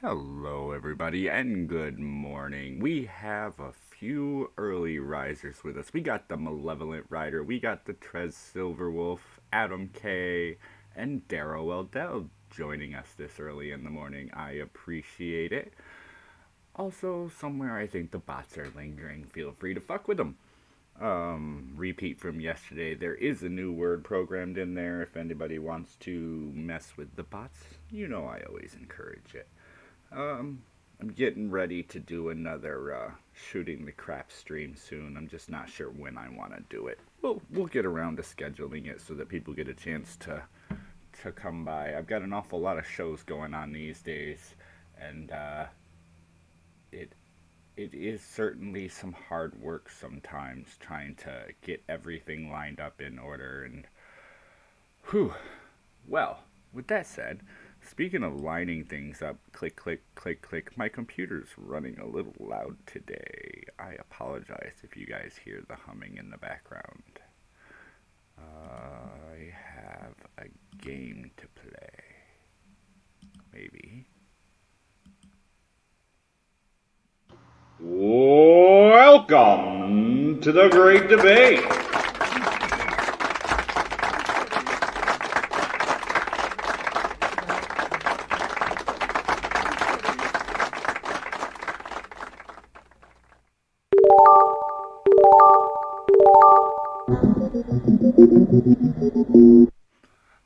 Hello, everybody, and good morning. We have a few early risers with us. We got the Malevolent Rider, we got the Trez Silverwolf, Adam K, and Darrow Eldell joining us this early in the morning. I appreciate it. Also, somewhere I think the bots are lingering. Feel free to fuck with them. Repeat from yesterday, there is a new word programmed in there if anybody wants to mess with the bots. You know I always encourage it. I'm getting ready to do another shooting the crap stream soon. I'm just not sure when I want to do it. We'll get around to scheduling it so that people get a chance to come by. I've got an awful lot of shows going on these days, and it is certainly some hard work sometimes trying to get everything lined up in order. And whew, well, with that said, speaking of lining things up, click, click, click, click, my computer's running a little loud today. I apologize if you guys hear the humming in the background. I have a game to play. Maybe. Welcome to the Great Debate.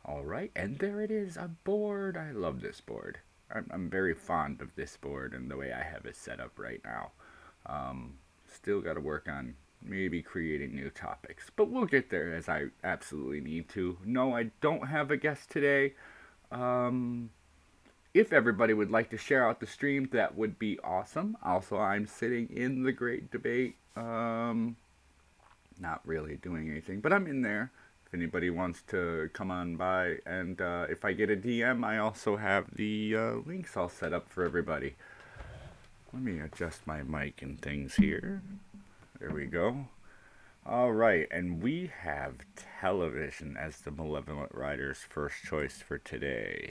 Alright, and there it is, a board. I love this board. I'm very fond of this board and the way I have it set up right now. Still got to work on maybe creating new topics, but we'll get there as I absolutely need to. No, I don't have a guest today. If everybody would like to share out the stream, that would be awesome. Also, I'm sitting in the Great Debate. Not really doing anything, but I'm in there. If anybody wants to come on by, and if I get a DM, I also have the links all set up for everybody. Let me adjust my mic and things here. There we go. Alright, and we have television as the Malevolent Rider's first choice for today.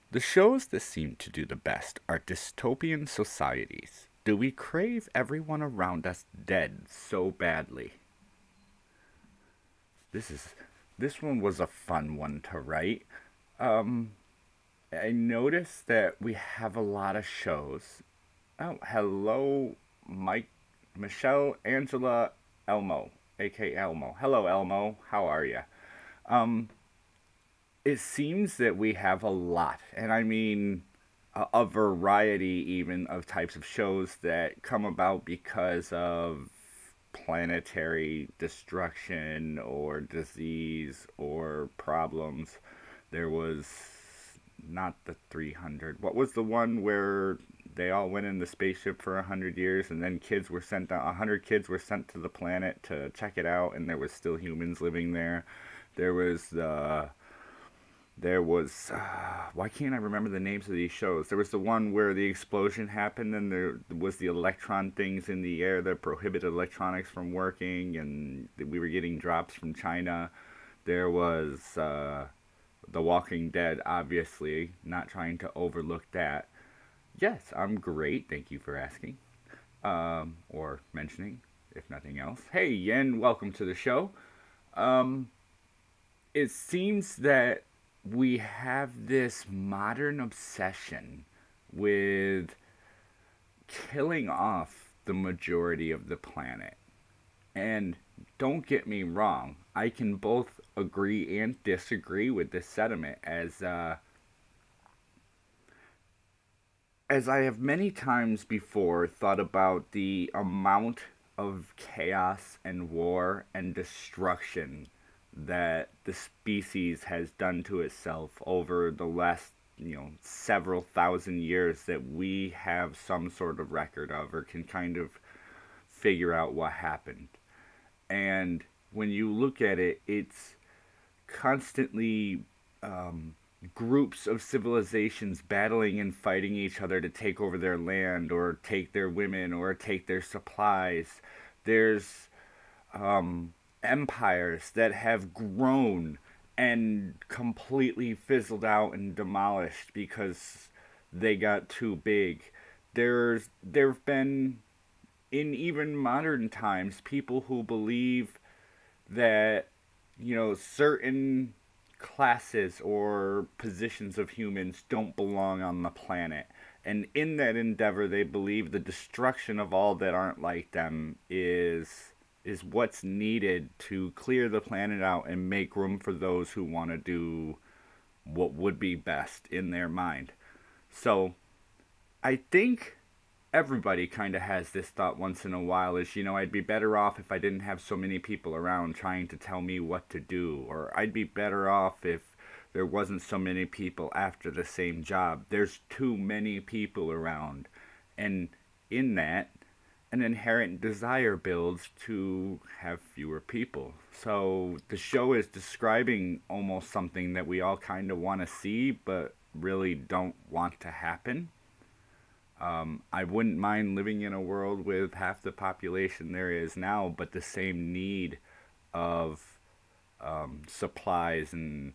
The shows that seem to do the best are dystopian societies. Do we crave everyone around us dead so badly? This one was a fun one to write. I noticed that we have a lot of shows. Oh, hello, Michelle, Angela, Elmo, aka Elmo. Hello, Elmo. How are you? It seems that we have a lot, and I mean a variety even of types of shows that come about because of planetary destruction or disease or problems. There was not the 300. What was the one where they all went in the spaceship for 100 years and then kids were sent out? 100 kids were sent to the planet to check it out, and there was still humans living there. There was why can't I remember the names of these shows? There was the one where the explosion happened and there was the electron things in the air that prohibited electronics from working, and we were getting drops from China. There was The Walking Dead, obviously, not trying to overlook that. Yes, I'm great, thank you for asking. Or mentioning, if nothing else. Hey, Yen, welcome to the show. It seems that we have this modern obsession with killing off the majority of the planet. And don't get me wrong, I can both agree and disagree with this sentiment, as I have many times before thought about the amount of chaos and war and destruction that the species has done to itself over the last, several thousand years that we have some sort of record of or can kind of figure out what happened. And when you look at it, it's constantly groups of civilizations battling and fighting each other to take over their land or take their women or take their supplies. There's empires that have grown and completely fizzled out and demolished because they got too big. There've been, in even modern times, people who believe that, certain classes or positions of humans don't belong on the planet. And in that endeavor, they believe the destruction of all that aren't like them is what's needed to clear the planet out and make room for those who want to do what would be best in their mind. So, I think everybody kind of has this thought once in a while is, I'd be better off if I didn't have so many people around trying to tell me what to do, or I'd be better off if there wasn't so many people after the same job. There's too many people around. And in that, an inherent desire builds to have fewer people. So the show is describing almost something that we all kind of want to see, but really don't want to happen. I wouldn't mind living in a world with half the population there is now, but the same need of supplies and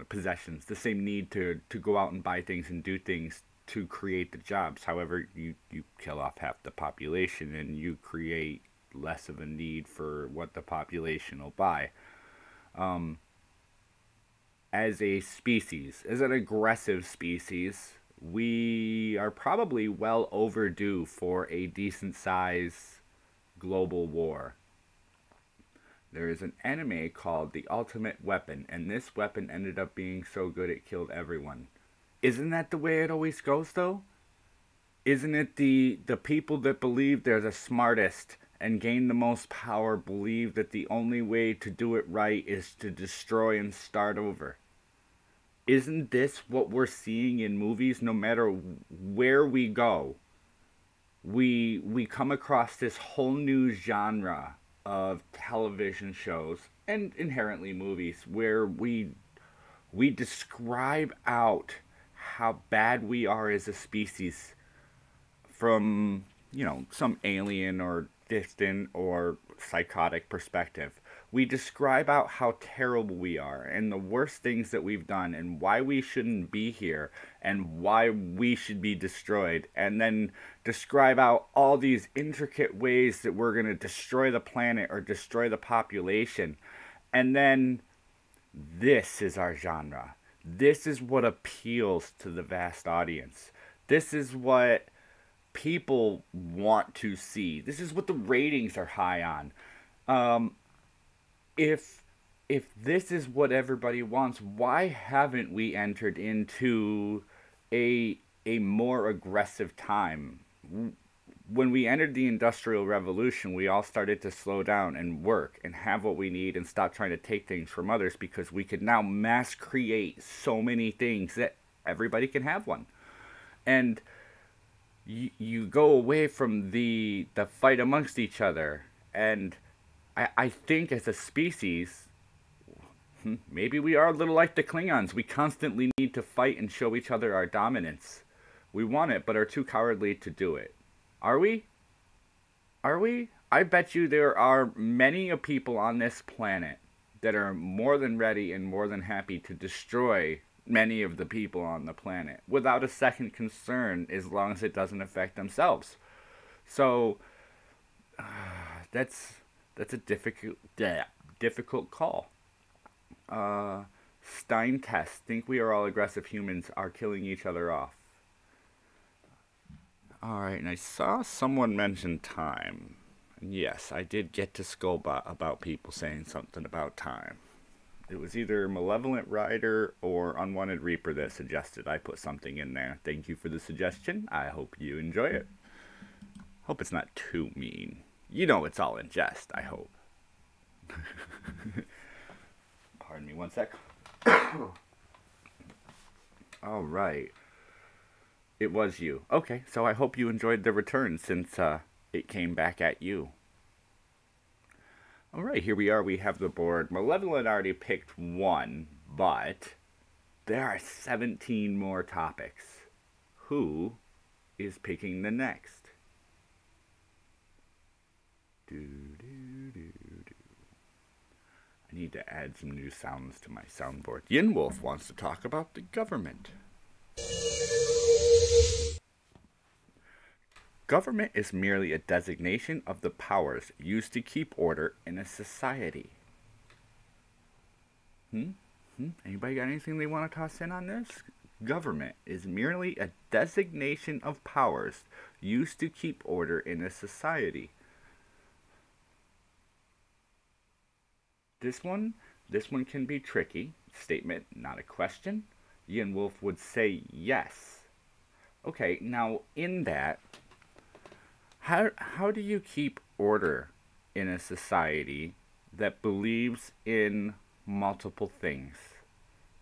possessions, the same need to go out and buy things and do things to create the jobs. However, you kill off half the population and you create less of a need for what the population will buy. As a species, as an aggressive species, we are probably well overdue for a decent size global war. There is an anime called The Ultimate Weapon, and this weapon ended up being so good it killed everyone. Isn't that the way it always goes, though? Isn't it the people that believe they're the smartest and gain the most power believe that the only way to do it right is to destroy and start over? Isn't this what we're seeing in movies? No matter where we go, we come across this whole new genre of television shows and inherently movies where we describe out how bad we are as a species from, some alien or distant or psychotic perspective. We describe out how terrible we are and the worst things that we've done and why we shouldn't be here and why we should be destroyed, and then describe out all these intricate ways that we're going to destroy the planet or destroy the population. And then this is our genre. This is what appeals to the vast audience. This is what people want to see. This is what the ratings are high on. If this is what everybody wants, why haven't we entered into a more aggressive time? When we entered the Industrial Revolution, we all started to slow down and work and have what we need and stop trying to take things from others, because we could now mass create so many things that everybody can have one. And you go away from the fight amongst each other, and I think as a species, maybe we are a little like the Klingons. We constantly need to fight and show each other our dominance. We want it, but are too cowardly to do it. Are we? Are we? I bet you there are many a people on this planet that are more than ready and more than happy to destroy many of the people on the planet without a second concern, as long as it doesn't affect themselves. So that's a difficult call. Stein tests think we are all aggressive humans are killing each other off. Alright, and I saw someone mention time. And yes, I did get to Skullbot about people saying something about time. It was either Malevolent Rider or Unwanted Reaper that suggested I put something in there. Thank you for the suggestion. I hope you enjoy it. Hope it's not too mean. It's all in jest, I hope. Pardon me one sec. Alright. It was you. Okay, so I hope you enjoyed the return, since it came back at you. Alright, here we are. We have the board. Malevolent already picked one, but there are 17 more topics. Who is picking the next? I need to add some new sounds to my soundboard. Yin Wolf wants to talk about the government. Government is merely a designation of the powers used to keep order in a society. Anybody got anything they want to toss in on this? Government is merely a designation of powers used to keep order in a society. This one can be tricky. Statement, not a question. Yin Wolf would say yes. Okay, now in that, how do you keep order in a society that believes in multiple things?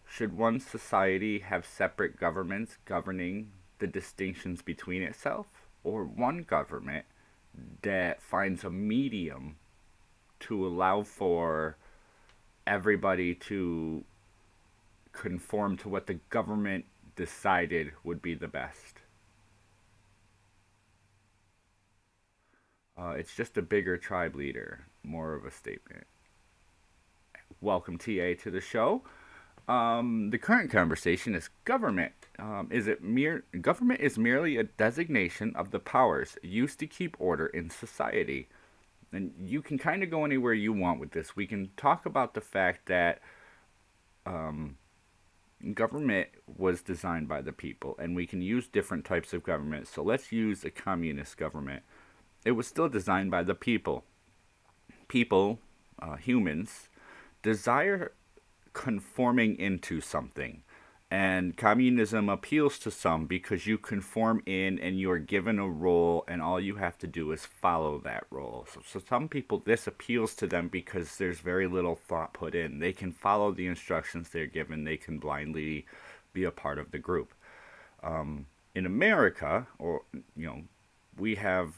Should one society have separate governments governing the distinctions between itself, or one government that finds a medium to allow for everybody to conform to what the government decided would be the best? It's just a bigger tribe leader, more of a statement. Welcome, TA, to the show. The current conversation is government. Government is merely a designation of the powers used to keep order in society. And you can kind of go anywhere you want with this. We can talk about the fact that government was designed by the people, and we can use different types of government. So let's use a communist government. It was still designed by the people. People, humans, desire conforming into something. And communism appeals to some because you conform in and you're given a role and all you have to do is follow that role. So some people, this appeals to them because there's very little thought put in. They can follow the instructions they're given. They can blindly be a part of the group. In America, we have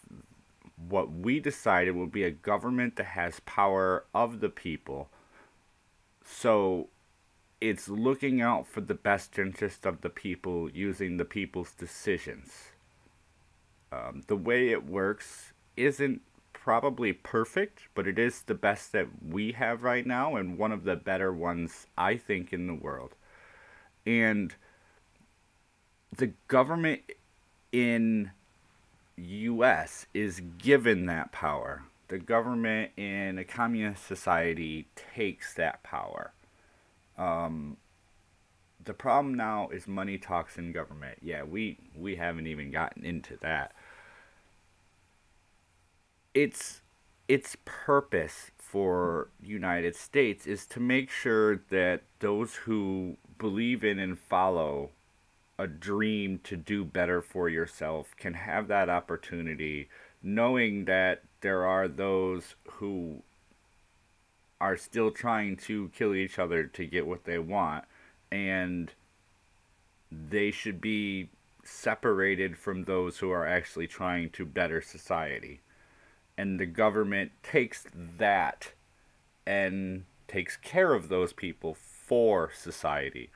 what we decided will be a government that has power of the people. So it's looking out for the best interest of the people using the people's decisions. The way it works isn't probably perfect, but it is the best that we have right now and one of the better ones, I think, in the world. And the government in U.S. is given that power. The government in a communist society takes that power. The problem now is money talks in government. Yeah, we haven't even gotten into that. Its purpose for United States is to make sure that those who believe in and follow a dream to do better for yourself can have that opportunity, knowing that there are those who are still trying to kill each other to get what they want, and they should be separated from those who are actually trying to better society. And the government takes that and takes care of those people for society,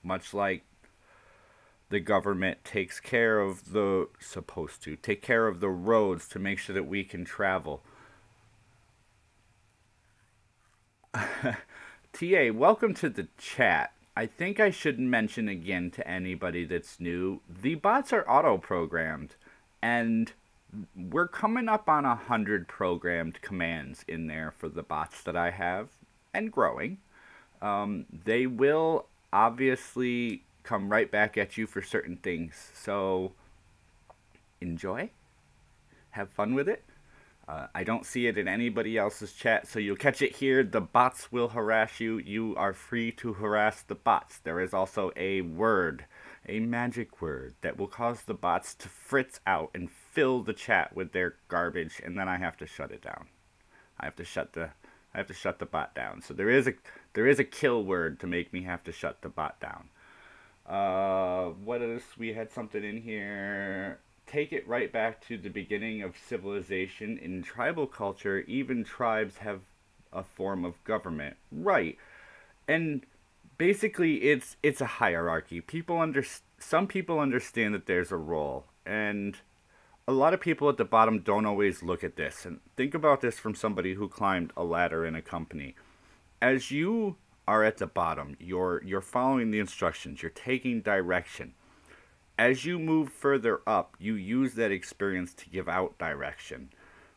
much like the government takes care of take care of the roads to make sure that we can travel. TA, welcome to the chat. I think I should mention again to anybody that's new, the bots are auto-programmed, and we're coming up on 100 programmed commands in there for the bots that I have, and growing. They will obviously come right back at you for certain things, so enjoy, have fun with it. I don't see it in anybody else's chat, so you'll catch it here. The bots will harass you. You are free to harass the bots. There is also a word, a magic word, that will cause the bots to fritz out and fill the chat with their garbage, and then I have to shut it down. I have to shut the bot down. So there is a kill word to make me have to shut the bot down. What else? We had something in here. Take it right back to the beginning of civilization. In tribal culture, even tribes have a form of government. Right. And basically it's a hierarchy. Some people understand that there's a role, and a lot of people at the bottom don't always look at this. And think about this from somebody who climbed a ladder in a company. as you are at the bottom, you're following the instructions, you're taking direction. As you move further up, you use that experience to give out direction.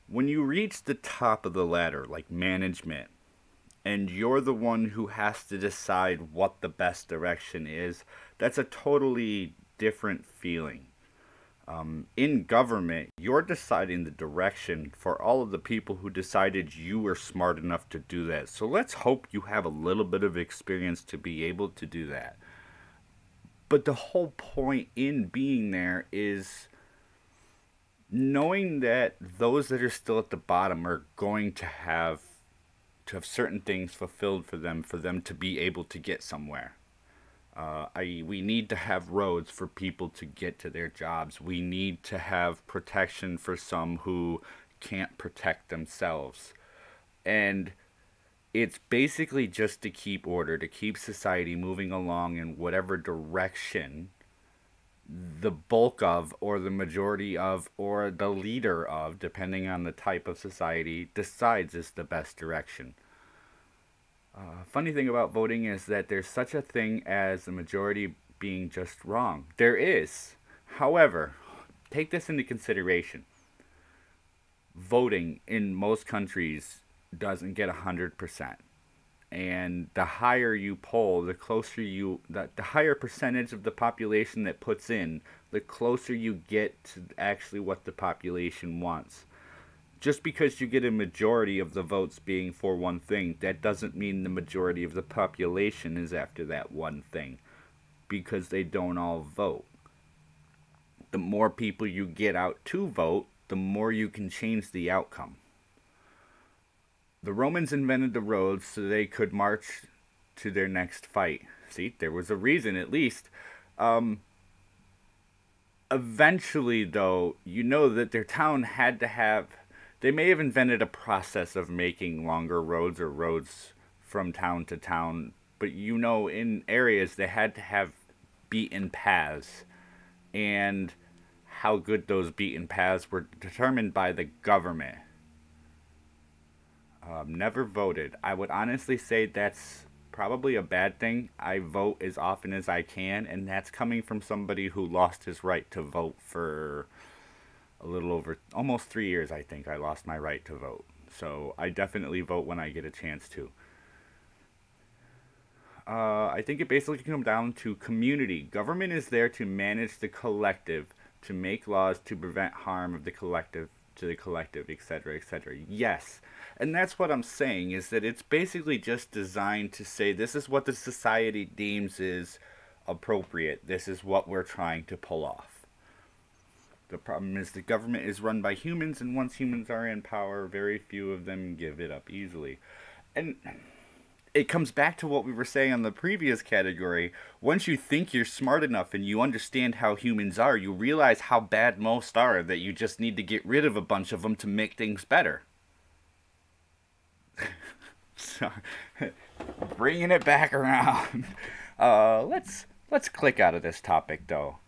When you reach the top of the ladder, like management, and you're the one who has to decide what the best direction is, that's a totally different feeling. In government, you're deciding the direction for all of the people who decided you were smart enough to do that. So let's hope you have a little bit of experience to be able to do that. But the whole point in being there is knowing that those that are still at the bottom are going to have certain things fulfilled for them to be able to get somewhere. We need to have roads for people to get to their jobs. We need to have protection for some who can't protect themselves. And it's basically just to keep order, to keep society moving along in whatever direction the bulk of, or the majority of, or the leader of, depending on the type of society, decides is the best direction. Funny thing about voting is that there's such a thing as the majority being just wrong. There is. However, take this into consideration. Voting in most countries doesn't get 100%. And the higher you poll, the higher percentage of the population that puts in, the closer you get to actually what the population wants. Just because you get a majority of the votes being for one thing, that doesn't mean the majority of the population is after that one thing, because they don't all vote. The more people you get out to vote, the more you can change the outcome. The Romans invented the roads so they could march to their next fight. See, there was a reason, at least. Eventually, though, you know that their town had to have... They may have invented a process of making longer roads or roads from town to town, but you know, in areas they had to have beaten paths. And how good those beaten paths were determined by the government. Never voted. I would honestly say that's probably a bad thing. I vote as often as I can, and that's coming from somebody who lost his right to vote for a little over, almost 3 years, I think. I lost my right to vote. So I definitely vote when I get a chance to. I think it basically comes down to community. Government is there to manage the collective, to make laws to prevent harm of the collective, to the collective, etc., etc. Yes. And that's what I'm saying, is that it's basically just designed to say this is what the society deems is appropriate. This is what we're trying to pull off. The problem is the government is run by humans, and once humans are in power, very few of them give it up easily. And it comes back to what we were saying on the previous category. Once you think you're smart enough and you understand how humans are, you realize how bad most are, that you just need to get rid of a bunch of them to make things better. So, bringing it back around. Let's click out of this topic, though.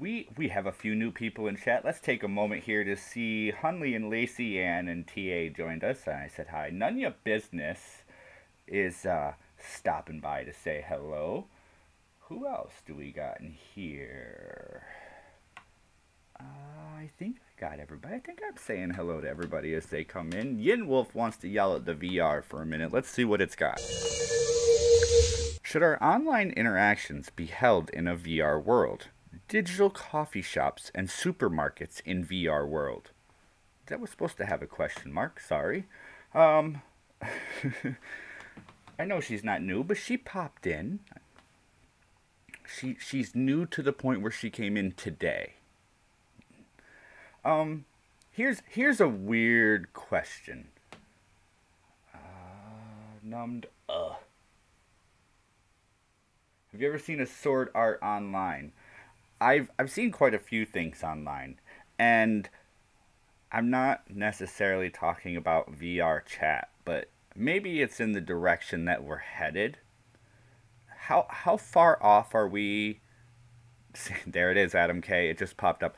We have a few new people in chat. Let's take a moment here to see Hunley and Lacey Ann and TA joined us. And I said hi. None of your business is stopping by to say hello. Who else do we got in here? I think I got everybody. I think I'm saying hello to everybody as they come in. Yin Wolf wants to yell at the VR for a minute. Let's see what it's got. Should our online interactions be held in a VR world? Digital coffee shops and supermarkets in VR world. That was supposed to have a question mark. Sorry. I know she's not new, but she popped in. She's new to the point where she came in today. Here's a weird question. Numbed. Have you ever seen a sword art online? I've seen quite a few things online, and I'm not necessarily talking about VR chat, but maybe it's in the direction that we're headed. How far off are we? There it is, Adam K. It just popped up.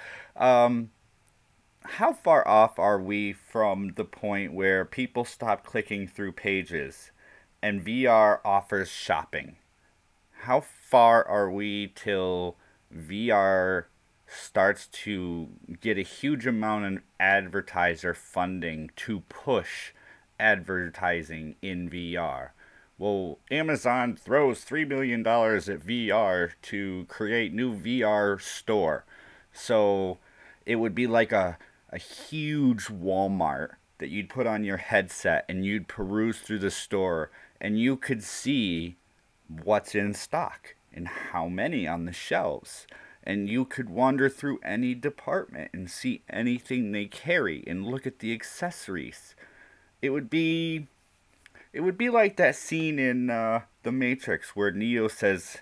how far off are we from the point where people stop clicking through pages and VR offers shopping? How far are we till VR starts to get a huge amount of advertiser funding to push advertising in VR? Well, Amazon throws $3 million at VR to create new VR store. So it would be like a huge Walmart that you'd put on your headset and you'd peruse through the store and you could see what's in stock and how many on the shelves. And you could wander through any department and see anything they carry and look at the accessories. It would be it would be like that scene in The Matrix where Neo says,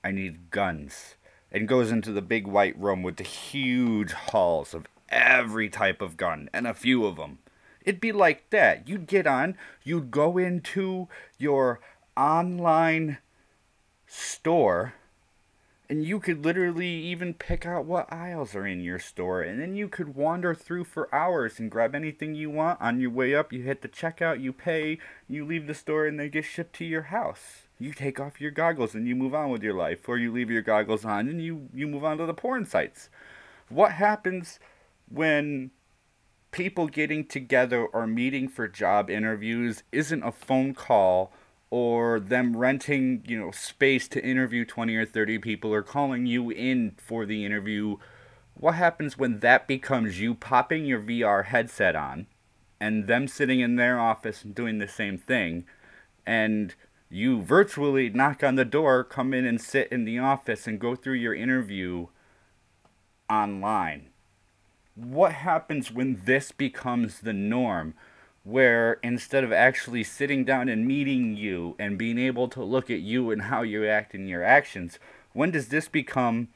"I need guns," and goes into the big white room with the huge halls of every type of gun and a few of them. It'd be like that. You'd get on, you'd go into your online store, and you could literally even pick out what aisles are in your store, and then you could wander through for hours and grab anything you want. On your way up, you hit the checkout, you pay, you leave the store, and they get shipped to your house. You take off your goggles and you move on with your life, or you leave your goggles on and you move on to the porn sites. What happens when people getting together or meeting for job interviews isn't a phone call or them renting, space to interview 20 or 30 people or calling you in for the interview? What happens when that becomes you popping your VR headset on and them sitting in their office and doing the same thing, and you virtually knock on the door, come in and sit in the office and go through your interview online? What happens when this becomes the norm, where instead of actually sitting down and meeting you and being able to look at you and how you act in your actions, when does this become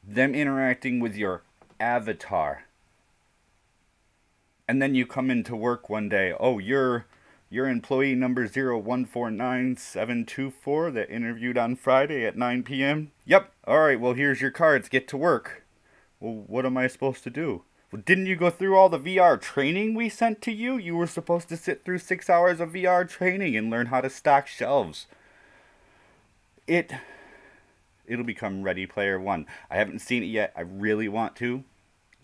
them interacting with your avatar? And then you come into work one day, oh, you're employee number 0149724 that interviewed on Friday at 9 p.m.? Yep. All right, well, here's your cards. Get to work. Well, what am I supposed to do? Well, didn't you go through all the VR training we sent to you? You were supposed to sit through 6 hours of VR training and learn how to stock shelves. It'll become Ready Player One. I haven't seen it yet. I really want to.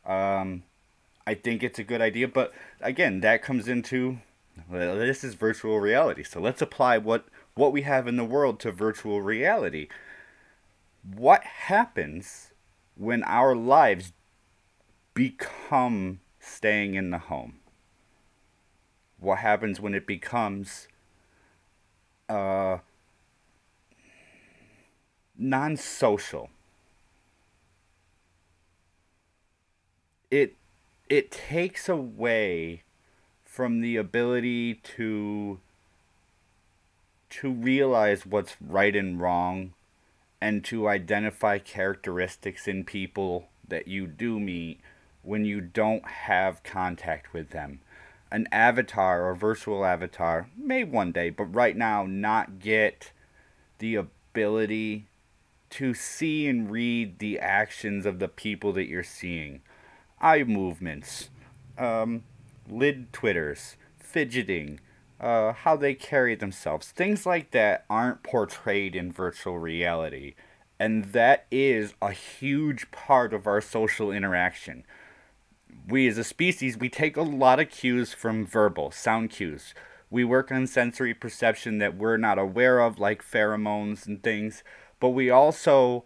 I think it's a good idea, but again, that comes into, well, this is virtual reality. So let's apply what we have in the world to virtual reality. What happens when our lives become staying in the home? What happens when it becomes non-social? It takes away from the ability to realize what's right and wrong, and to identify characteristics in people that you do meet when you don't have contact with them. An avatar or virtual avatar may one day, but right now not get the ability to see and read the actions of the people that you're seeing. Eye movements, lid twitters, fidgeting, how they carry themselves. Things like that aren't portrayed in virtual reality. And that is a huge part of our social interaction. We as a species, we take a lot of cues from verbal, sound cues. We work on sensory perception that we're not aware of, like pheromones and things. But we also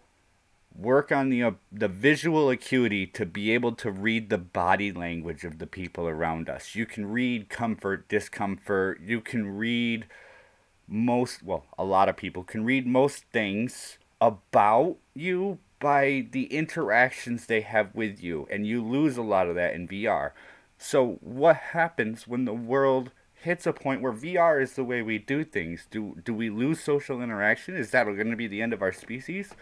work on the visual acuity to be able to read the body language of the people around us. You can read comfort, discomfort. You can read a lot of people can read most things about you by the interactions they have with you, and you lose a lot of that in VR. So what happens when the world hits a point where VR is the way we do things? Do we lose social interaction? Is that going to be the end of our species?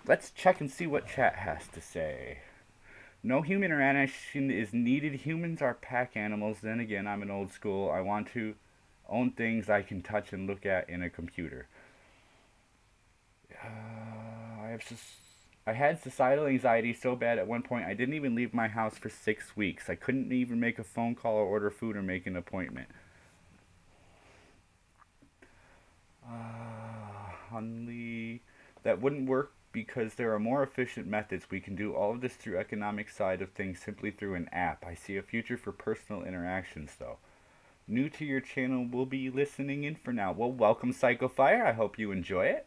Let's check and see what chat has to say. No human interaction is needed. Humans are pack animals. Then again, I'm an old school. I want to own things I can touch and look at in a computer. I had societal anxiety so bad at one point I didn't even leave my house for 6 weeks. I couldn't even make a phone call or order food or make an appointment. Hunley, that wouldn't work because there are more efficient methods. We can do all of this through economic side of things simply through an app. I see a future for personal interactions though. New to your channel, will be listening in for now. Well, welcome Psychofire. I hope you enjoy it.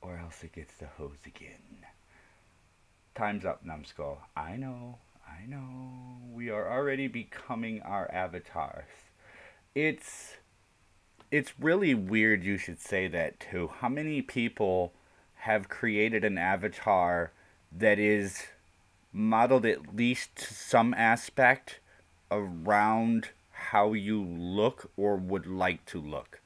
Or else it gets the hose again. Time's up, NumbedSkull. I know. We are already becoming our avatars. It's really weird you should say that too. How many people have created an avatar that is modeled at least to some aspect around how you look or would like to look?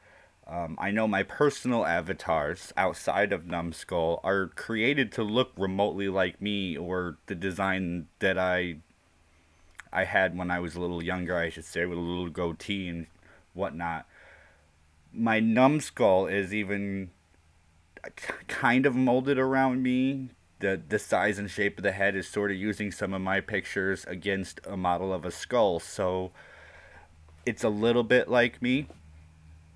I know my personal avatars outside of NumbedSkull are created to look remotely like me, or the design that I had when I was a little younger, I should say, with a little goatee and whatnot. My NumbedSkull is even kind of molded around me. The size and shape of the head is sort of using some of my pictures against a model of a skull, so it's a little bit like me.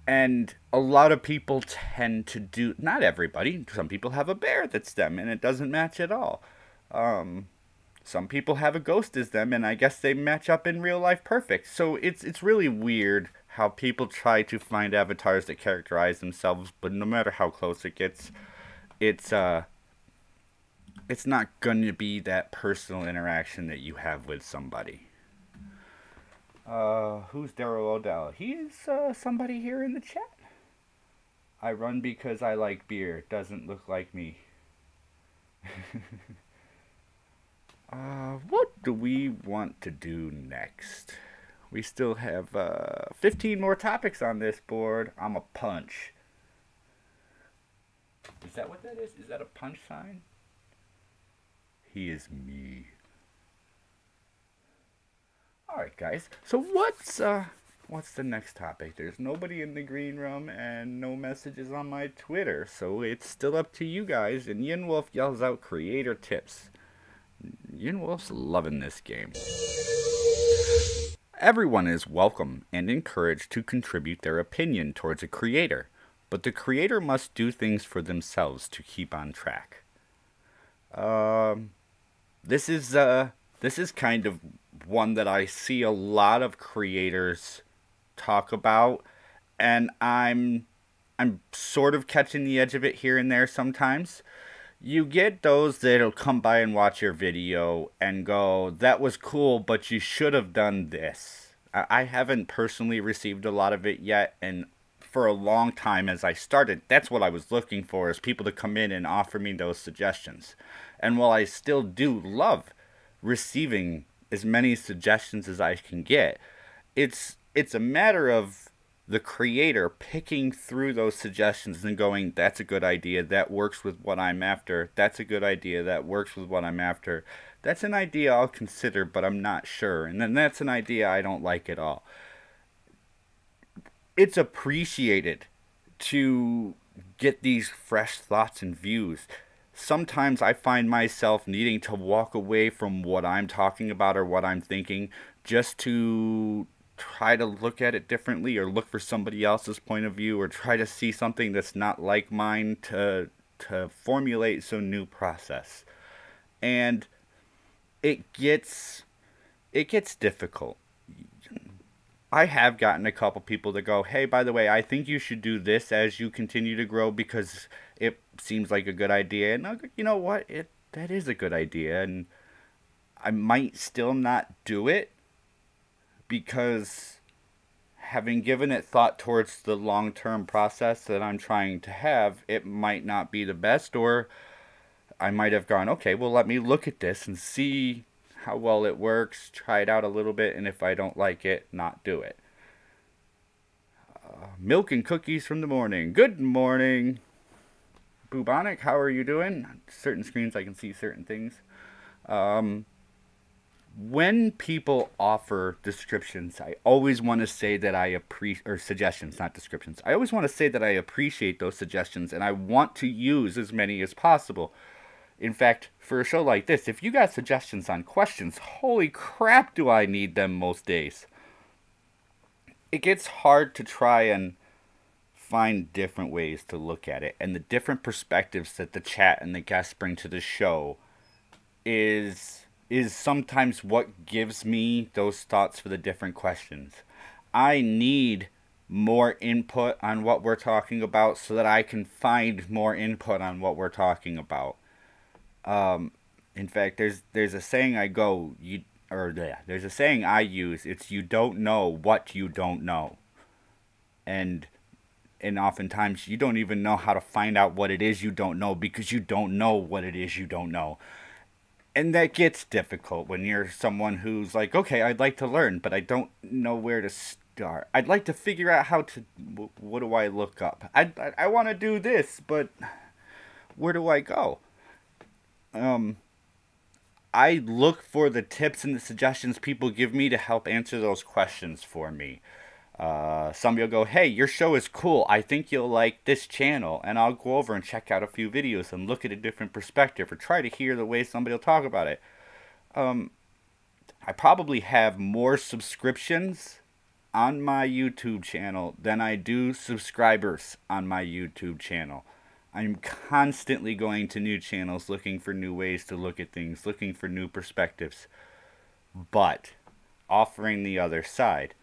And a lot of people tend to do, not everybody, some people have a bear that's them and it doesn't match at all. Some people have a ghost as them and I guess they match up in real life perfect. So it's really weird how people try to find avatars that characterize themselves, but no matter how close it gets, it's not going to be that personal interaction that you have with somebody. Who's Daryl Odell? He is somebody here in the chat. I run because I like beer. Doesn't look like me. What do we want to do next? We still have 15 more topics on this board. I'm a punch. Is that what that is? Is that a punch sign? He is me. Alright guys, so what's the next topic? There's nobody in the green room and no messages on my Twitter, so it's still up to you guys, and Yin Wolf yells out creator tips. Yin Wolf's loving this game. Everyone is welcome and encouraged to contribute their opinion towards a creator, but the creator must do things for themselves to keep on track. This is kind of one that I see a lot of creators talk about, and I'm sort of catching the edge of it here and there sometimes. You get those that'll come by and watch your video and go, that was cool, but you should have done this. I haven't personally received a lot of it yet, and for a long time as I started, that's what I was looking for, is people to come in and offer me those suggestions. And while I still do love receiving as many suggestions as I can get, it's a matter of the creator picking through those suggestions and going, that's a good idea, that works with what I'm after, that's a good idea, that works with what I'm after, that's an idea I'll consider but I'm not sure, and then that's an idea I don't like at all. It's appreciated to get these fresh thoughts and views. Sometimes I find myself needing to walk away from what I'm talking about or what I'm thinking just to try to look at it differently, or look for somebody else's point of view, or try to see something that's not like mine to formulate some new process. And it gets difficult. I have gotten a couple people to go, hey, by the way, I think you should do this as you continue to grow because it seems like a good idea. And I'll go, you know what, that is a good idea. And I might still not do it because having given it thought towards the long-term process that I'm trying to have, it might not be the best, or I might have gone, okay, well, let me look at this and see how well it works, try it out a little bit, and if I don't like it, not do it. Milk and cookies from the morning. Good morning. Bubonic, how are you doing? On certain screens I can see certain things. when people offer descriptions, I always want to say that I appreciate, or suggestions, not descriptions. I always want to say that I appreciate those suggestions and I want to use as many as possible. In fact, for a show like this, if you got suggestions on questions, holy crap do I need them most days. It gets hard to try and find different ways to look at it, and the different perspectives that the chat and the guests bring to the show is sometimes what gives me those thoughts for the different questions. I need more input on what we're talking about so that I can find more input on what we're talking about. In fact, there's a saying there's a saying I use. It's you don't know what you don't know, and oftentimes you don't even know how to find out what it is you don't know because you don't know what it is you don't know. And that gets difficult when you're someone who's like, okay, I'd like to learn, but I don't know where to start. I'd like to figure out what do I look up? I want to do this, but where do I go? I look for the tips and the suggestions people give me to help answer those questions for me. Somebody will go, hey, your show is cool. I think you'll like this channel. And I'll go over and check out a few videos and look at a different perspective or try to hear the way somebody will talk about it. I probably have more subscriptions on my YouTube channel than I do subscribers on my YouTube channel. I'm constantly going to new channels looking for new ways to look at things, looking for new perspectives, but offering the other side.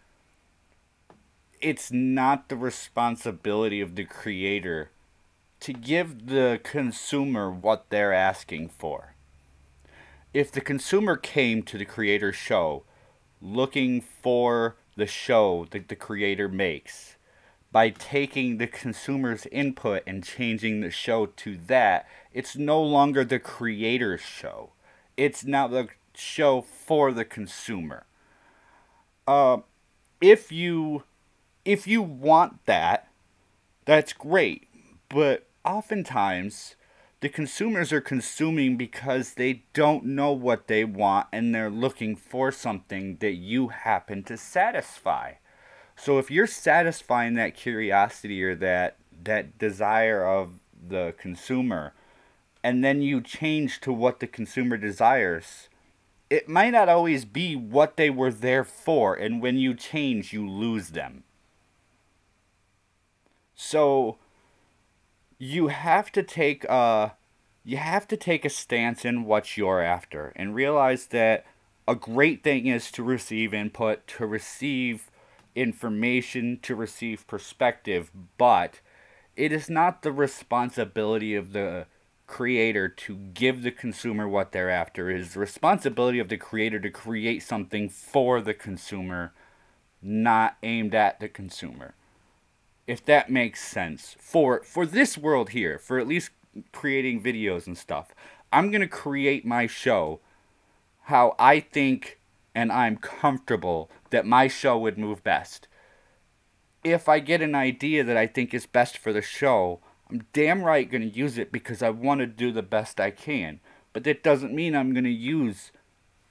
It's not the responsibility of the creator to give the consumer what they're asking for. If the consumer came to the creator's show looking for the show that the creator makes, by taking the consumer's input and changing the show to that, it's no longer the creator's show. It's now the show for the consumer. If you want that, that's great. But oftentimes, the consumers are consuming because they don't know what they want and they're looking for something that you happen to satisfy. So if you're satisfying that curiosity or that desire of the consumer, and then you change to what the consumer desires, it might not always be what they were there for, and when you change, you lose them. So you have to take a stance in what you're after and realize that a great thing is to receive input, to receive information, to receive perspective, but it is not the responsibility of the creator to give the consumer what they're after. It is the responsibility of the creator to create something for the consumer, not aimed at the consumer. If that makes sense. For this world here, for at least creating videos and stuff, I'm going to create my show how I think and I'm comfortable that my show would move best. If I get an idea that I think is best for the show, I'm damn right going to use it because I want to do the best I can. But that doesn't mean I'm going to use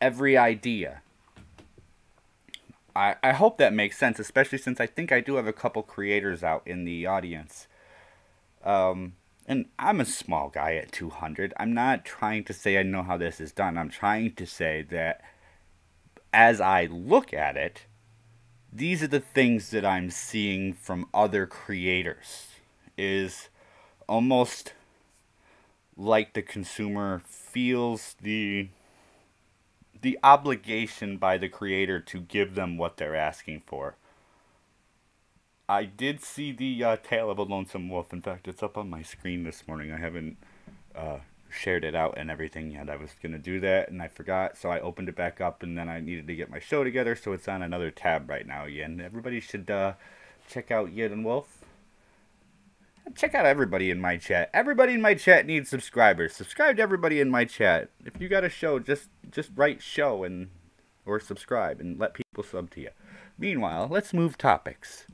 every idea. I hope that makes sense, especially since I think I do have a couple creators out in the audience. And I'm a small guy at 200. I'm not trying to say I know how this is done. I'm trying to say that as I look at it, these are the things that I'm seeing from other creators. Is almost like the consumer feels the obligation by the creator to give them what they're asking for. I did see the Tale of a Lonesome Wolf. In fact, it's up on my screen this morning. I haven't shared it out and everything yet. I was going to do that, and I forgot, so I opened it back up, and then I needed to get my show together, so it's on another tab right now. And everybody should check out Yid and Wolf. Check out everybody in my chat. Everybody in my chat needs subscribers. Subscribe to everybody in my chat. If you got a show, just write show or subscribe and let people sub to you. Meanwhile, let's move topics.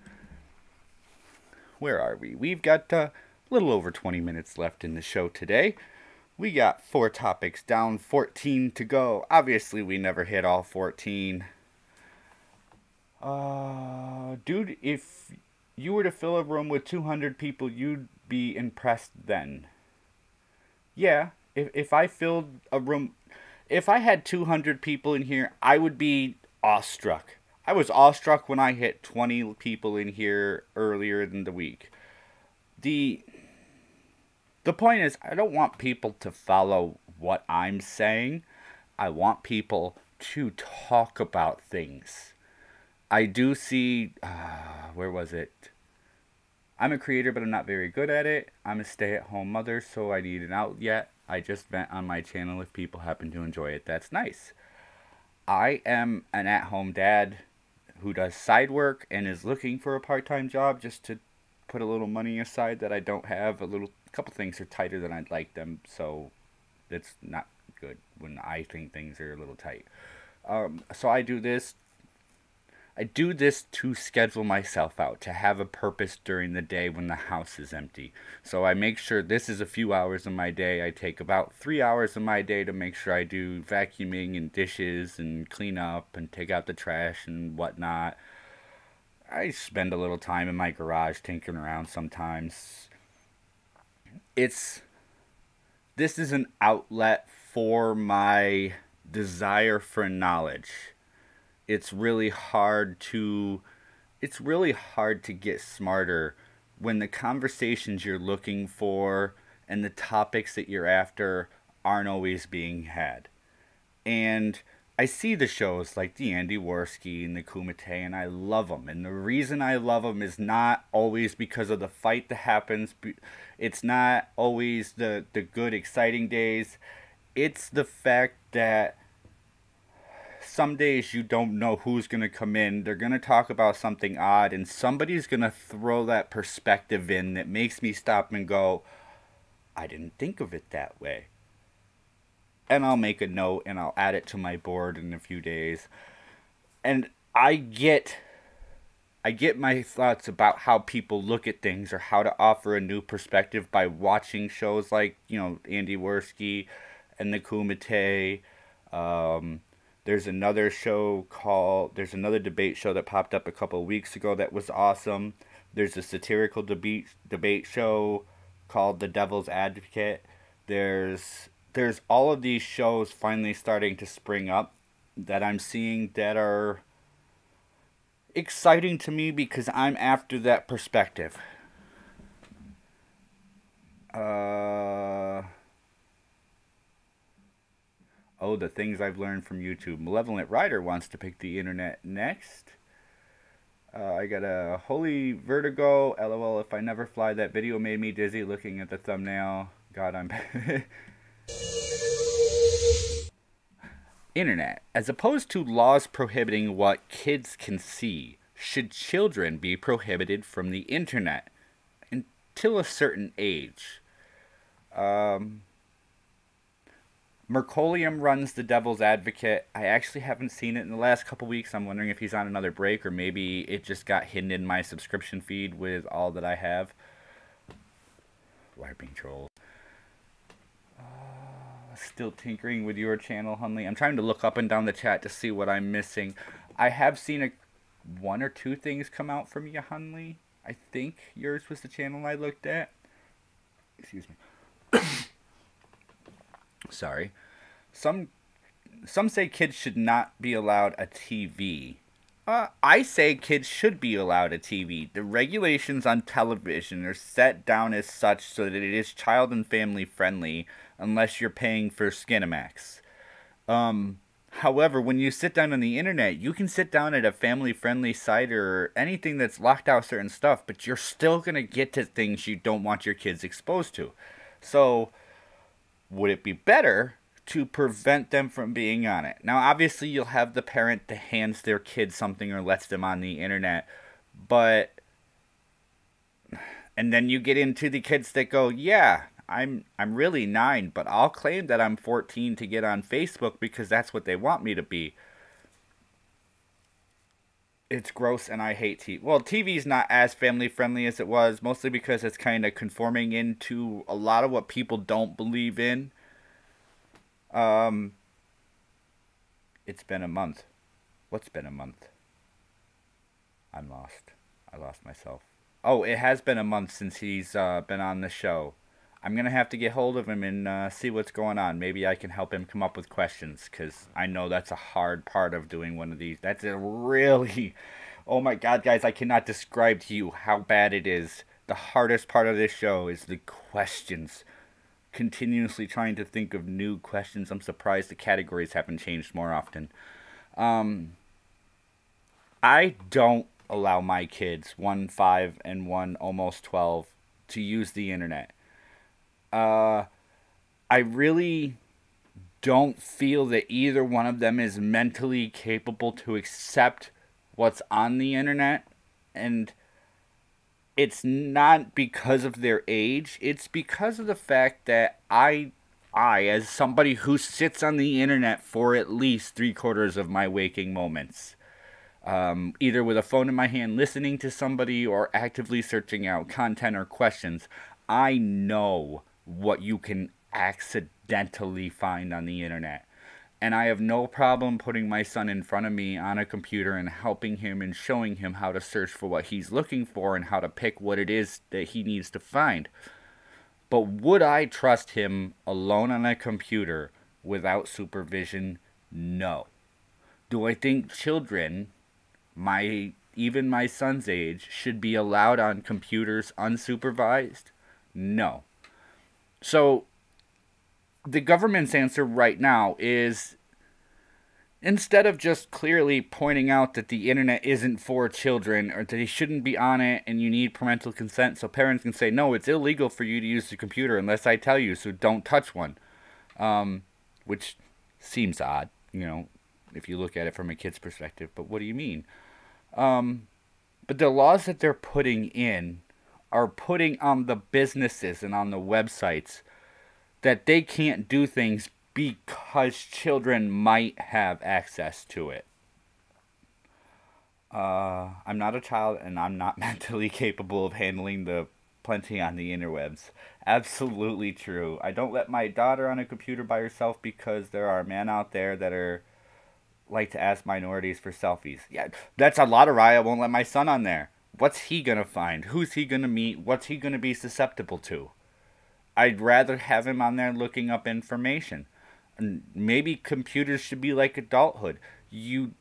Where are we? We've got a little over 20 minutes left in the show today. We got 4 topics down, 14 to go. Obviously, we never hit all 14. Dude, if you were to fill a room with 200 people, you'd be impressed then. Yeah, if I filled a room, if I had 200 people in here, I would be awestruck. I was awestruck when I hit 20 people in here earlier in the week. The point is, I don't want people to follow what I'm saying. I want people to talk about things. I do see, where was it? I'm a creator, but I'm not very good at it. I'm a stay-at-home mother, so I need an outlet. I just vent on my channel if people happen to enjoy it. That's nice. I am an at-home dad who does side work and is looking for a part-time job just to put a little money aside that I don't have. A couple things are tighter than I'd like them, so it's not good when I think things are a little tight. So I do this to schedule myself out, to have a purpose during the day when the house is empty. So I make sure this is a few hours of my day. I take about 3 hours of my day to make sure I do vacuuming and dishes and clean up and take out the trash and whatnot. I spend a little time in my garage tinkering around sometimes. This is an outlet for my desire for knowledge. It's really hard to get smarter when the conversations you're looking for and the topics that you're after aren't always being had. And I see the shows like the Andy Worski and the Kumite, and I love them. And the reason I love them is not always because of the fight that happens. It's not always the good, exciting days. It's the fact that some days you don't know who's going to come in. They're going to talk about something odd, and somebody's going to throw that perspective in that makes me stop and go, I didn't think of it that way. And I'll make a note and I'll add it to my board in a few days. And I get my thoughts about how people look at things or how to offer a new perspective by watching shows like, Andy Worski and the Kumite. There's another debate show that popped up a couple of weeks ago that was awesome. There's a satirical debate show called The Devil's Advocate. There's all of these shows finally starting to spring up that I'm seeing that are exciting to me because I'm after that perspective. Oh, the things I've learned from YouTube. Malevolent Rider wants to pick the internet next. I got a holy vertigo. LOL, if I never fly, that video made me dizzy looking at the thumbnail. God, I'm... Internet. As opposed to laws prohibiting what kids can see, should children be prohibited from the internet until a certain age? Mercolium runs The Devil's Advocate. I actually haven't seen it in the last couple weeks. I'm wondering if he's on another break, or maybe it just got hidden in my subscription feed with all that I have. Wiping trolls. Still tinkering with your channel, Hunley. I'm trying to look up and down the chat to see what I'm missing. I have seen 1 or 2 things come out from you, Hunley. I think yours was the channel I looked at. Excuse me. Sorry. Some say kids should not be allowed a TV. I say kids should be allowed a TV. The regulations on television are set down as such so that it is child and family friendly, unless you're paying for Skinamax. However, when you sit down on the internet, you can sit down at a family-friendly site or anything that's locked out certain stuff, but you're still going to get to things you don't want your kids exposed to. So, would it be better to prevent them from being on it? Now, obviously, you'll have the parent that hands their kid something or lets them on the internet, but... And then you get into the kids that go, yeah, I'm really 9, but I'll claim that I'm 14 to get on Facebook because that's what they want me to be. It's gross and I hate TV. Well, TV's not as family friendly as it was, mostly because it's kind of conforming into a lot of what people don't believe in. Um, it's been a month. What's been a month? I'm lost. I lost myself. Oh, it has been a month since he's been on the show. I'm going to have to get hold of him and see what's going on. Maybe I can help him come up with questions, because I know that's a hard part of doing one of these. That's a really... Oh my god, guys, I cannot describe to you how bad it is. The hardest part of this show is the questions. Continuously trying to think of new questions. I'm surprised the categories haven't changed more often. I don't allow my kids, one 5 and one almost 12, to use the internet. I really don't feel that either one of them is mentally capable to accept what's on the internet. And it's not because of their age. It's because of the fact that I as somebody who sits on the internet for at least 3/4 of my waking moments, either with a phone in my hand listening to somebody or actively searching out content or questions, I know what you can accidentally find on the internet. And I have no problem putting my son in front of me on a computer and helping him and showing him how to search for what he's looking for and how to pick what it is that he needs to find. But would I trust him alone on a computer without supervision? No. Do I think children, even my son's age, should be allowed on computers unsupervised? No. So, the government's answer right now is, instead of just clearly pointing out that the internet isn't for children or that they shouldn't be on it and you need parental consent so parents can say, no, it's illegal for you to use the computer unless I tell you, so don't touch one. Which seems odd, if you look at it from a kid's perspective. But what do you mean? But the laws that they're putting in are putting on the businesses and on the websites that they can't do things because children might have access to it. I'm not a child and I'm not mentally capable of handling the plenty on the interwebs. Absolutely true. I don't let my daughter on a computer by herself because there are men out there that are like to ask minorities for selfies. Yeah, that's a lot of I won't let my son on there. What's he gonna find? Who's he gonna meet? What's he gonna be susceptible to? I'd rather have him on there looking up information. And maybe computers should be like adulthood. You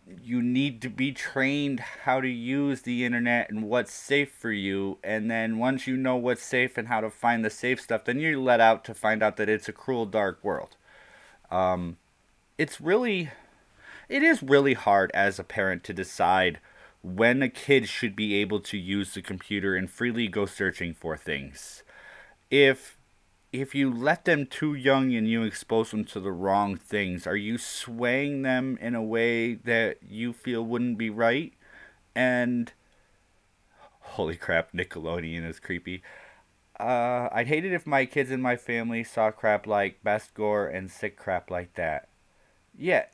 need to be trained how to use the internet and what's safe for you. And then once you know what's safe and how to find the safe stuff, then you're let out to find out that it's a cruel, dark world. It is really hard as a parent to decide when a kid should be able to use the computer and freely go searching for things. If you let them too young and you expose them to the wrong things, are you swaying them in a way that you feel wouldn't be right? And holy crap, Nickelodeon is creepy. I'd hate it if my kids in my family saw crap like best gore and sick crap like that. Yeah,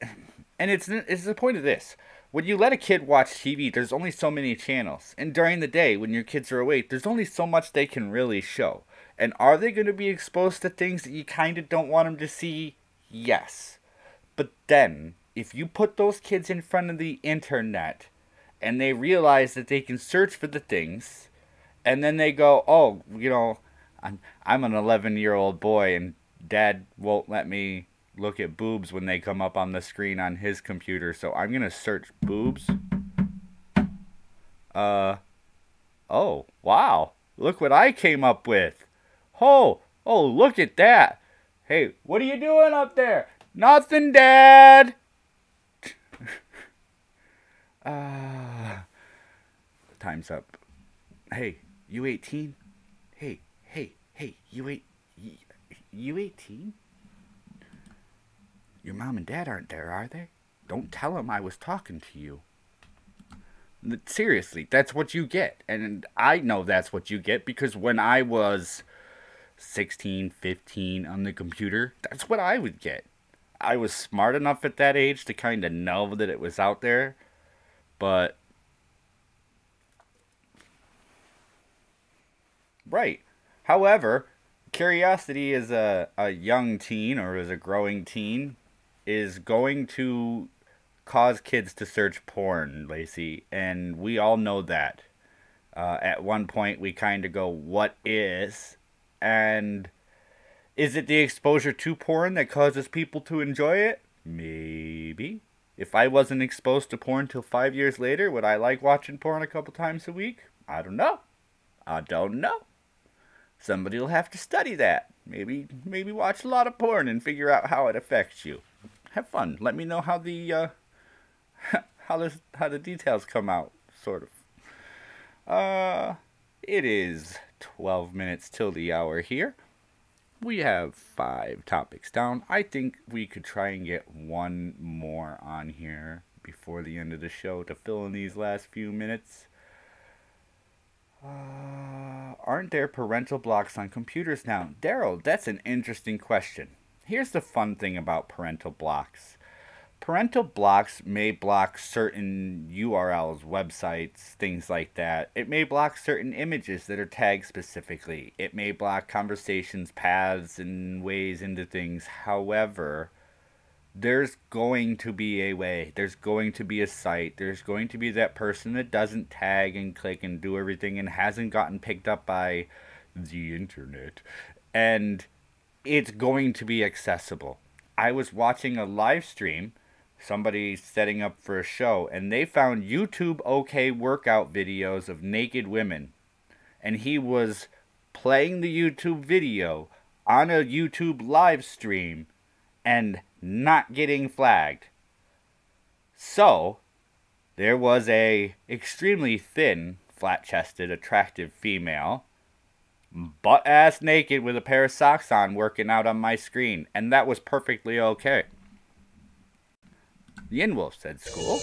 and it's the point of this. When you let a kid watch TV, there's only so many channels. And during the day, when your kids are awake, there's only so much they can really show. And are they going to be exposed to things that you kind of don't want them to see? Yes. But then, if you put those kids in front of the internet, and they realize that they can search for the things, and then they go, oh, I'm an 11-year-old boy, and Dad won't let me look at boobs when they come up on the screen on his computer, so I'm going to search boobs. Oh, wow. Look what I came up with. Oh, look at that. Hey, what are you doing up there? Nothing, Dad. Time's up. Hey, you 18? Hey, you 18? Your mom and dad aren't there, are they? Don't tell them I was talking to you. Seriously, that's what you get. And I know that's what you get because when I was 16, 15 on the computer, that's what I would get. I was smart enough at that age to kind of know that it was out there. But... right. However, curiosity as a young teen or as a growing teen is going to cause kids to search porn, Lacey, and we all know that. At one point, we kind of go, what is? And is it the exposure to porn that causes people to enjoy it? Maybe. If I wasn't exposed to porn till 5 years later, would I like watching porn a couple times a week? I don't know. I don't know. Somebody will have to study that. Maybe watch a lot of porn and figure out how it affects you. Have fun. Let me know how the how the details come out, sort of. It is 12 minutes till the hour here. We have 5 topics down. I think we could try and get one more on here before the end of the show to fill in these last few minutes. Aren't there parental blocks on computers now? Daryl, that's an interesting question. Here's the fun thing about parental blocks. Parental blocks may block certain URLs, websites, things like that. It may block certain images that are tagged specifically. It may block conversations, paths, and ways into things. However, there's going to be a way. There's going to be a site. There's going to be that person that doesn't tag and click and do everything and hasn't gotten picked up by the internet. And it's going to be accessible. I was watching a live stream, somebody setting up for a show, and they found YouTube OK workout videos of naked women. And he was playing the YouTube video on a YouTube live stream and not getting flagged. So, there was a extremely thin, flat-chested, attractive female, butt-ass naked with a pair of socks on, working out on my screen, and that was perfectly okay. Yin Wolf said school.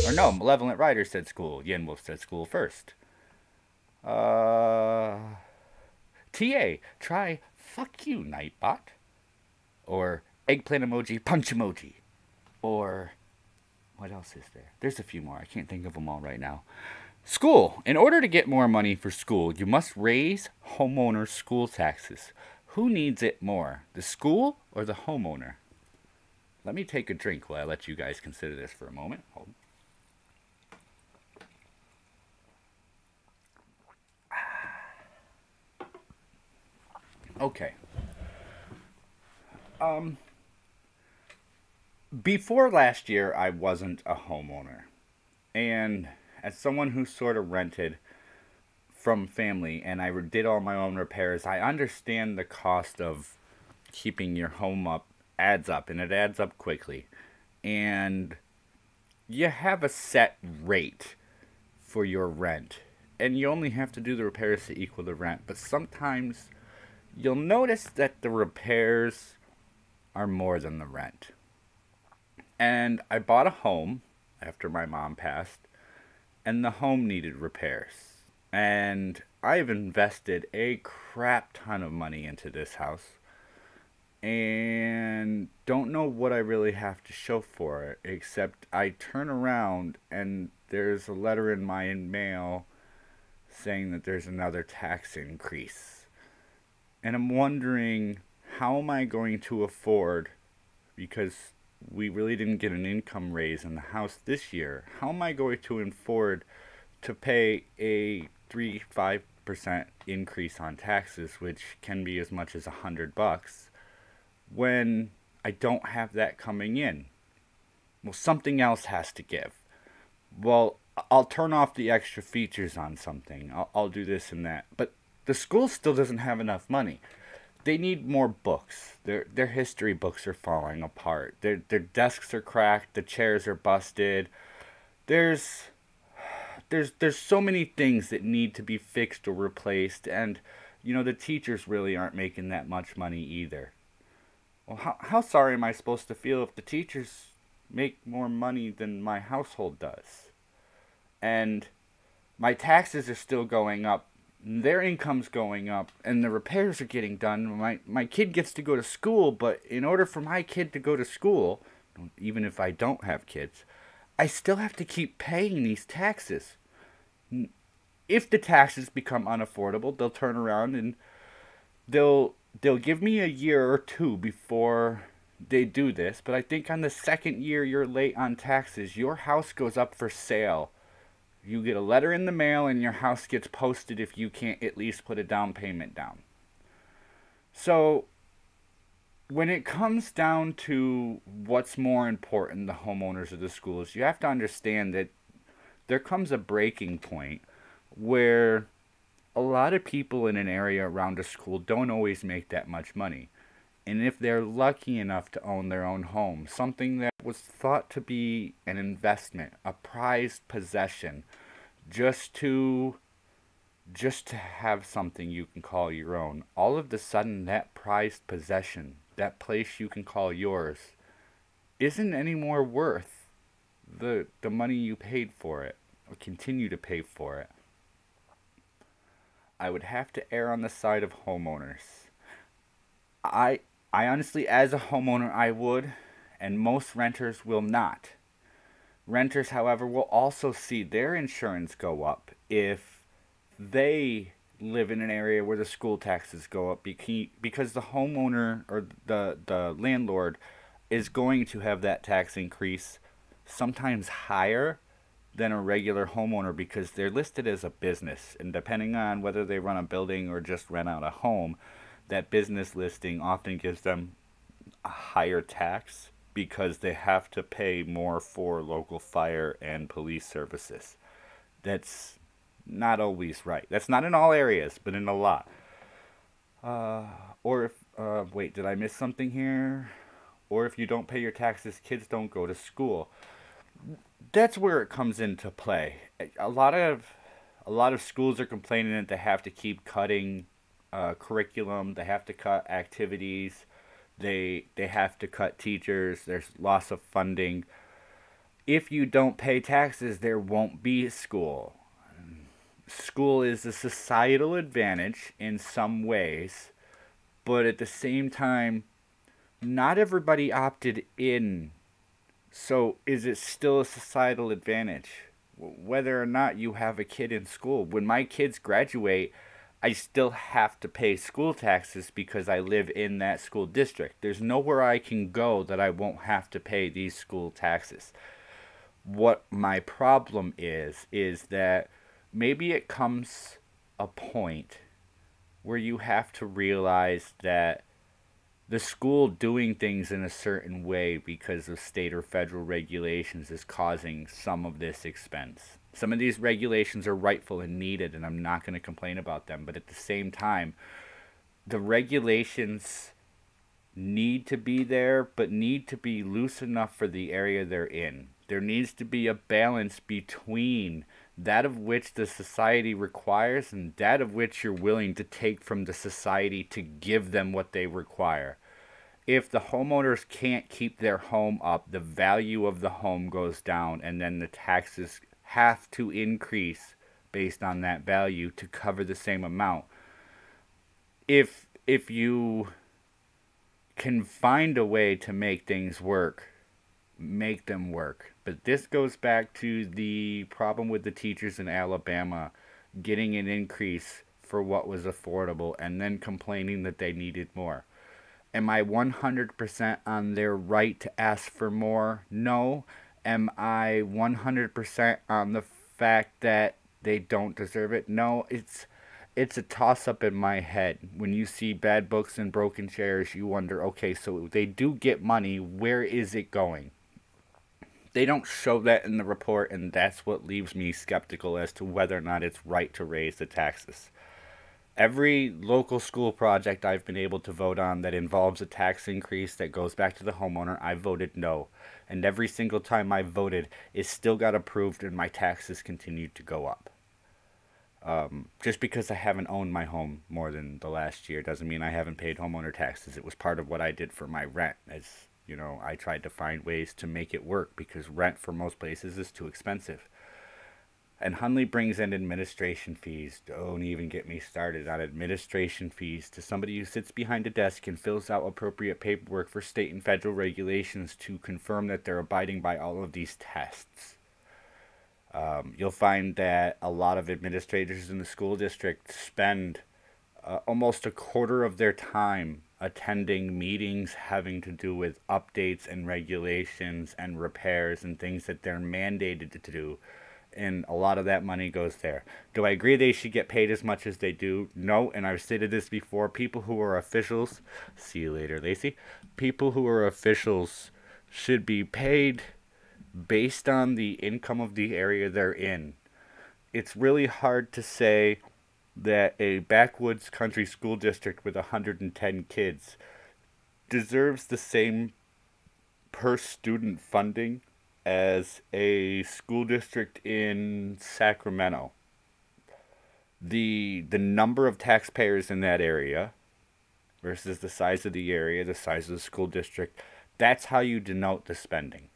Or no, Malevolent Rider said school. Yin Wolf said school first. TA, try fuck you, Nightbot. Or eggplant emoji, punch emoji. Or what else is there? There's a few more. I can't think of them all right now. School. In order to get more money for school, you must raise homeowner school taxes. Who needs it more, the school or the homeowner? Let me take a drink while I let you guys consider this for a moment. Hold. Okay. Before last year, I wasn't a homeowner. And as someone who sort of rented from family and I did all my own repairs, I understand the cost of keeping your home up adds up, and it adds up quickly. And you have a set rate for your rent. And you only have to do the repairs to equal the rent. But sometimes you'll notice that the repairs are more than the rent. And I bought a home after my mom passed, and the home needed repairs. And I've invested a crap ton of money into this house, and don't know what I really have to show for it, except I turn around and there's a letter in my mail saying that there's another tax increase. And I'm wondering, how am I going to afford, because we really didn't get an income raise in the house this year, how am I going to afford to pay a 3-5% increase on taxes, which can be as much as $100, when I don't have that coming in? Well, something else has to give. Well, I'll turn off the extra features on something. I'll do this and that. But the school still doesn't have enough money. They need more books. Their history books are falling apart. Their desks are cracked. The chairs are busted. There's so many things that need to be fixed or replaced. And, you know, the teachers really aren't making that much money either. Well, how sorry am I supposed to feel if the teachers make more money than my household does? And my taxes are still going up. Their income's going up, and the repairs are getting done. My kid gets to go to school, but in order for my kid to go to school, even if I don't have kids, I still have to keep paying these taxes. If the taxes become unaffordable, they'll turn around and they'll they'll give me a year or two before they do this, but I think on the second year you're late on taxes, your house goes up for sale. You get a letter in the mail and your house gets posted if you can't at least put a down payment down. So, when it comes down to what's more important, the homeowners or the schools, you have to understand that there comes a breaking point where a lot of people in an area around a school don't always make that much money. And if they're lucky enough to own their own home, something that was thought to be an investment, a prized possession, just to just to have something you can call your own, all of a sudden that prized possession, that place you can call yours, isn't any more worth the money you paid for it or continue to pay for it. I would have to err on the side of homeowners. I I honestly, as a homeowner, I would, and most renters will not. Renters, however, will also see their insurance go up if they live in an area where the school taxes go up because the homeowner or the landlord is going to have that tax increase sometimes higher than a regular homeowner because they're listed as a business. And depending on whether they run a building or just rent out a home, that business listing often gives them a higher tax because they have to pay more for local fire and police services. That's not always right. That's not in all areas, but in a lot. Uh, or if, wait, did I miss something here? Or if you don't pay your taxes, kids don't go to school. That's where it comes into play. A lot of schools are complaining that they have to keep cutting curriculum, they have to cut activities, they have to cut teachers. There's loss of funding. If you don't pay taxes, there won't be school. School is a societal advantage in some ways, but at the same time, not everybody opted in. So is it still a societal advantage? Whether or not you have a kid in school. When my kids graduate, I still have to pay school taxes because I live in that school district. There's nowhere I can go that I won't have to pay these school taxes. What my problem is that maybe it comes a point where you have to realize that the school doing things in a certain way because of state or federal regulations is causing some of this expense. Some of these regulations are rightful and needed, and I'm not going to complain about them. But at the same time, the regulations need to be there, but need to be loose enough for the area they're in. There needs to be a balance between that of which the society requires and that of which you're willing to take from the society to give them what they require. If the homeowners can't keep their home up, the value of the home goes down, and then the taxes have to increase based on that value to cover the same amount. If you can find a way to make things work, make them work. But this goes back to the problem with the teachers in Alabama getting an increase for what was affordable and then complaining that they needed more. Am I 100% on their right to ask for more? No. Am I 100% on the fact that they don't deserve it? No. It's a toss up in my head. When you see bad books and broken chairs, you wonder, okay, so they do get money, where is it going? They don't show that in the report, and that's what leaves me skeptical as to whether or not it's right to raise the taxes. Every local school project I've been able to vote on that involves a tax increase that goes back to the homeowner, I voted no. And every single time I voted, it still got approved and my taxes continued to go up. Just because I haven't owned my home more than the last year doesn't mean I haven't paid homeowner taxes. It was part of what I did for my rent. As you know, I tried to find ways to make it work because rent for most places is too expensive. And Hunley brings in administration fees. Don't even get me started on administration fees to somebody who sits behind a desk and fills out appropriate paperwork for state and federal regulations to confirm that they're abiding by all of these tests. You'll find that a lot of administrators in the school district spend almost a quarter of their time attending meetings having to do with updates and regulations and repairs and things that they're mandated to do. And a lot of that money goes there. Do I agree they should get paid as much as they do? No, and I've stated this before. People who are officials, see you later, Lacey. People who are officials should be paid based on the income of the area they're in. It's really hard to say that a backwoods country school district with 110 kids deserves the same per student funding as a school district in Sacramento. The number of taxpayers in that area versus the size of the area, the size of the school district, that's how you denote the spending.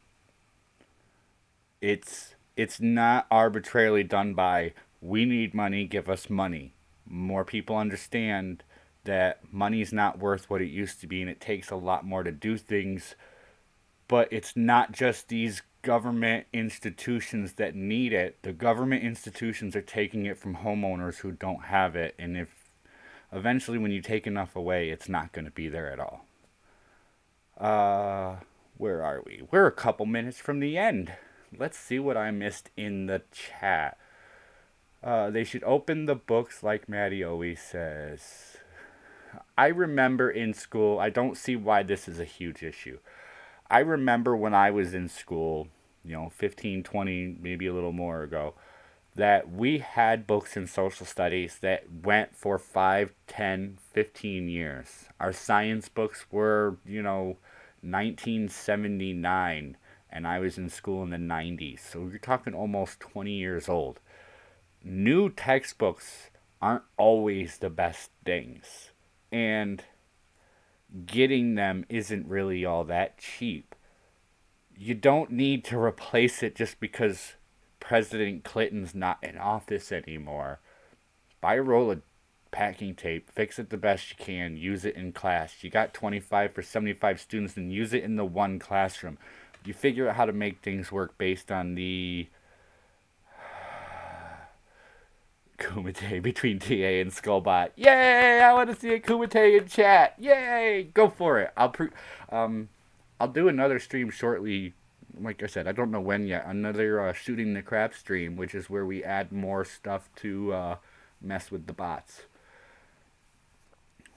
It's not arbitrarily done by, we need money, give us money. More people understand that money's not worth what it used to be, and it takes a lot more to do things. But it's not just these government institutions that need it. The government institutions are taking it from homeowners who don't have it, and if eventually when you take enough away, it's not going to be there at all. Where are we? We're a couple minutes from the end. Let's see what I missed in the chat. They should open the books like Maddie always says. I remember in school, I don't see why this is a huge issue. I remember when I was in school, 15, 20, maybe a little more ago, that we had books in social studies that went for 5, 10, 15 years. Our science books were, 1979, and I was in school in the 90s. So you're talking almost 20 years old. New textbooks aren't always the best things. And getting them isn't really all that cheap. You don't need to replace it just because President Clinton's not in office anymore. Buy a roll of packing tape, fix it the best you can, use it in class. You got 25 for 75 students, and use it in the one classroom. You figure out how to make things work based on the Kumite between TA and Skullbot. Yay! I want to see a Kumite in chat. Yay! Go for it. I'll do another stream shortly. Like I said, I don't know when yet. Another shooting the crap stream, which is where we add more stuff to mess with the bots.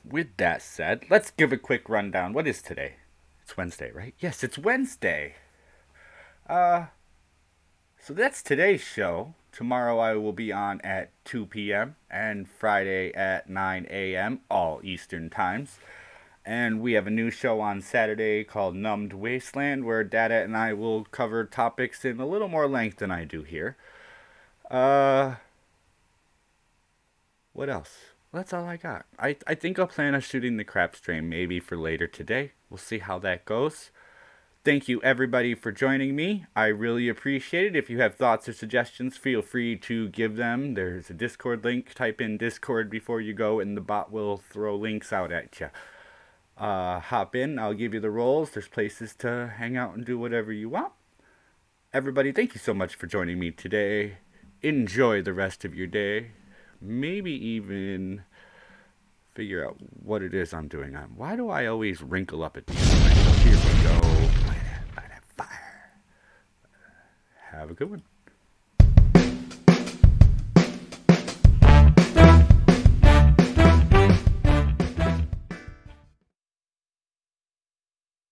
With that said, let's give a quick rundown. What is today? It's Wednesday, right? Yes, it's Wednesday. So that's today's show. Tomorrow I will be on at 2 p.m. and Friday at 9 a.m. all Eastern times. And we have a new show on Saturday called Numbed Wasteland, where Dada and I will cover topics in a little more length than I do here. What else? That's all I got. I think I'll plan on shooting the crap stream maybe for later today. We'll see how that goes. Thank you everybody for joining me. I really appreciate it. If you have thoughts or suggestions, feel free to give them. There's a Discord link. Type in Discord before you go and the bot will throw links out at you. Hop in. I'll give you the roles. There's places to hang out and do whatever you want. Everybody, thank you so much for joining me today. Enjoy the rest of your day. Maybe even figure out what it is I'm doing. Why do I always wrinkle up at the end? Here we go. Light that fire. Have a good one.